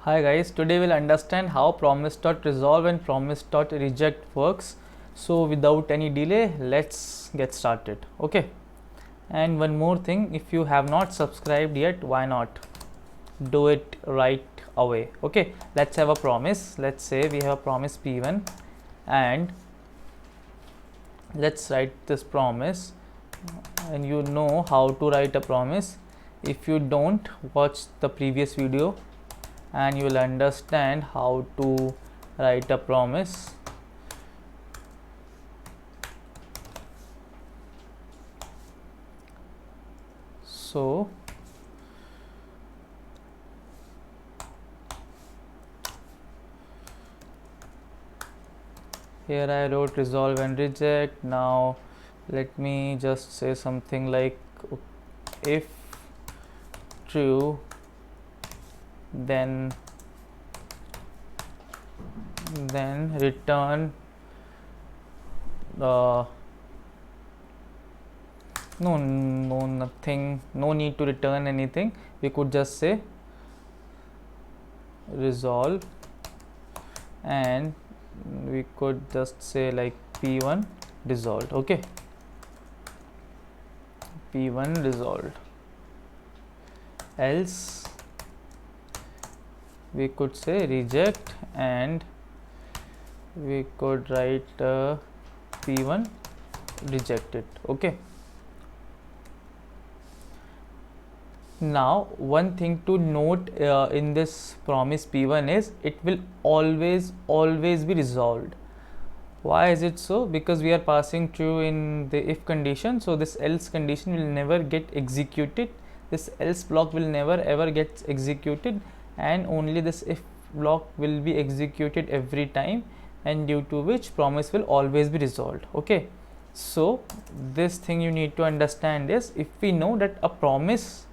Hi guys, today we'll understand how promise.resolve and promise.reject works. So without any delay, let's get started. Okay. And one more thing, if you have not subscribed yet, why not? Do it right away. Okay, let's have a promise. Let's say we have a promise P1 and let's write this promise, and you know how to write a promise. If you don't, watch the previous video and you will understand how to write a promise. So here I wrote resolve and reject. Now let me just say something like if true, then return nothing, no need to return anything. We could just say resolve, and we could just say like P1 resolved. Okay, P1 resolved. Else we could say reject, and we could write P1 rejected. Okay, now one thing to note in this promise P1 is it will always be resolved. Why is it so? Because we are passing true in the if condition, so this else condition will never get executed. This else block will never ever get executed, and only this if block will be executed every time, and due to which promise will always be resolved. Okay, so this thing you need to understand is, if we know that a promise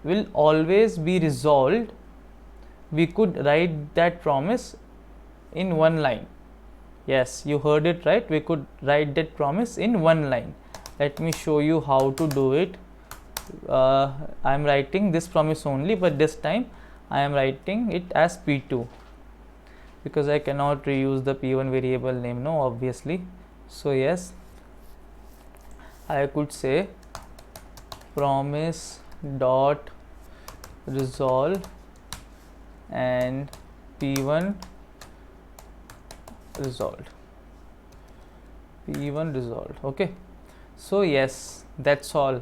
will always be resolved, we could write that promise in one line. Yes, you heard it right, we could write that promise in one line. Let me show you how to do it. I am writing this promise only, but this time I am writing it as P2 because I cannot reuse the P1 variable name, no, obviously. So yes, I could say promise dot resolve and P1 resolved. P1 resolved. Okay, so yes, that's all.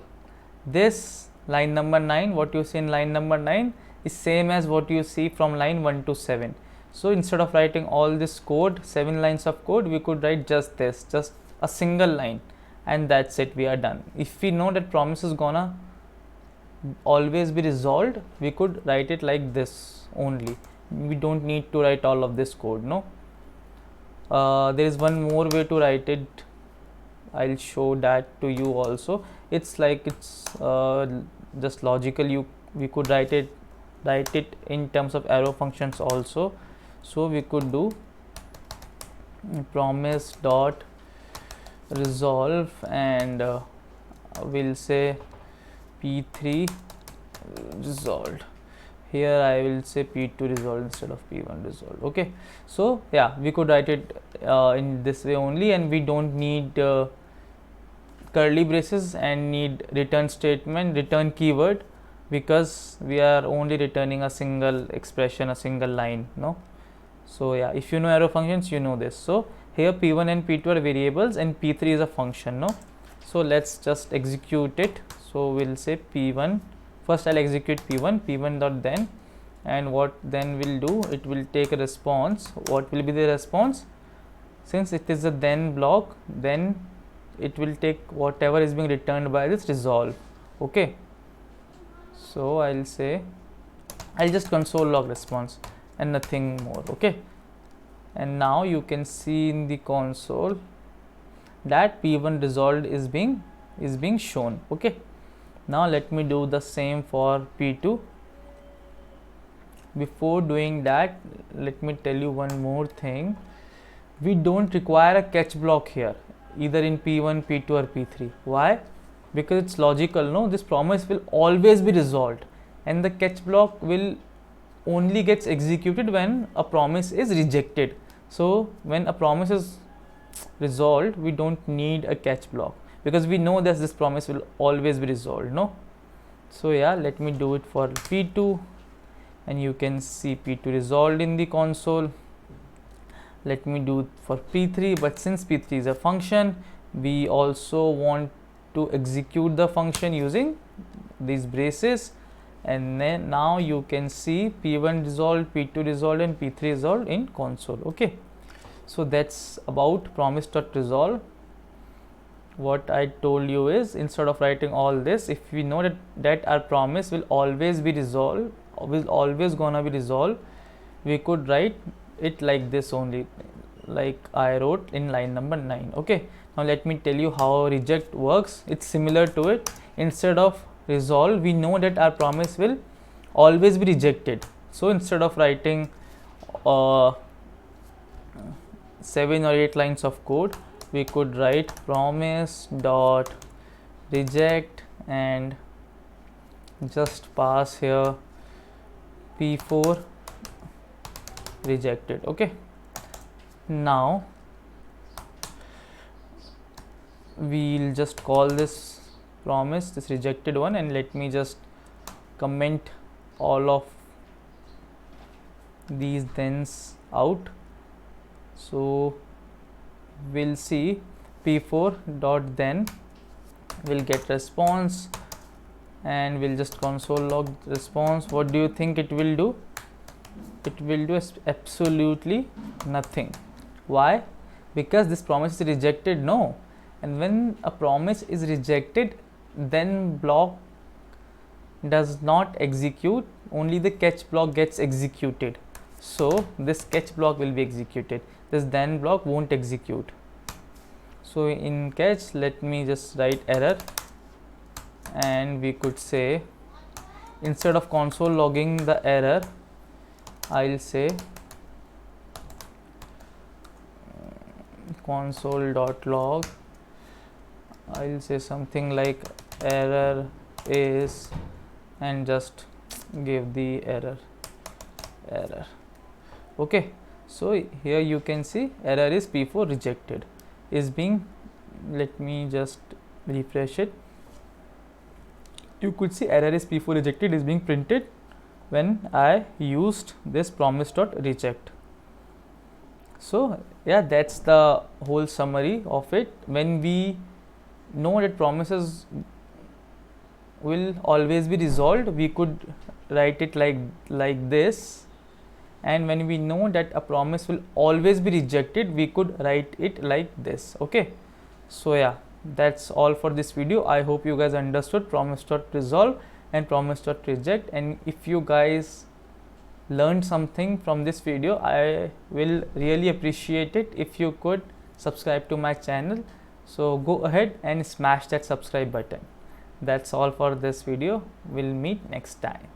This line number 9, what you see in line number 9 is same as what you see from line 1 to 7. So instead of writing all this code, 7 lines of code, we could write just this, just a single line, and that's it, we are done. If we know that promise is gonna always be resolved, we could write it like this only. We don't need to write all of this code, no. There is one more way to write it. I'll show that to you also. It's like it's just logical. We could write it in terms of arrow functions also. So we could do promise dot resolve, and we'll say P3 resolved. Here I will say P2 resolved instead of P1 resolved. Okay, so yeah, we could write it in this way only, and we don't need curly braces and need return statement, return keyword, because we are only returning a single expression, a single line, no. So yeah, if you know arrow functions, you know this. So here P1 and P2 are variables and P3 is a function, no. So let's just execute it. So we'll say P1, first I'll execute P1 dot then, and what then will do, it will take a response. What will be the response? Since it is a then block, then it will take whatever is being returned by this resolve. Okay, so I'll say, I'll just console log response and nothing more. Okay, and now you can see in the console that P1 resolved is being shown. Okay, now let me do the same for P2. Before doing that, let me tell you one more thing. We don't require a catch block here, either in P1, P2 or P3. Why? Because it's logical, no? This promise will always be resolved, and the catch block will only gets executed when a promise is rejected. So when a promise is resolved, we don't need a catch block, because we know that this promise will always be resolved, no? So yeah, let me do it for P2, and you can see P2 resolved in the console. Let me do it for P3, but since P3 is a function, we also want to execute the function using these braces, and then now you can see P1 resolved, P2 resolved, and P3 resolved in console. Okay, so that's about promise.resolve. What I told you is, instead of writing all this, if we know that our promise will always be resolved, will always gonna be resolved, we could write it like this only, like I wrote in line number 9. Okay, now let me tell you how reject works. It's similar to it. Instead of resolve, we know that our promise will always be rejected. So instead of writing 7 or 8 lines of code, we could write promise dot reject and just pass here P4 rejected. Okay, now we'll just call this promise, this rejected one, and let me just comment all of these thens out. So we'll see P4 dot then will get response, and we'll just console log response. What do you think it will do? It will do absolutely nothing. Why? Because this promise is rejected, no? And when a promise is rejected, then block does not execute, only the catch block gets executed. So this catch block will be executed, this then block won't execute. So in catch, let me just write error, and we could say, instead of console logging the error, I'll say console.log, I'll say something like error is, and just give the error. Okay, so here you can see error is P4 rejected is being, let me just refresh it. You could see error is P4 rejected is being printed when I used this promise.reject. So yeah, that's the whole summary of it. When we know that promises will always be resolved, we could write it like this, and when we know that a promise will always be rejected, we could write it like this. Okay, so yeah, that's all for this video. I hope you guys understood promise.resolve and promise.reject, and if you guys learned something from this video, I will really appreciate it if you could subscribe to my channel. So go ahead and smash that subscribe button. That's all for this video. We'll meet next time.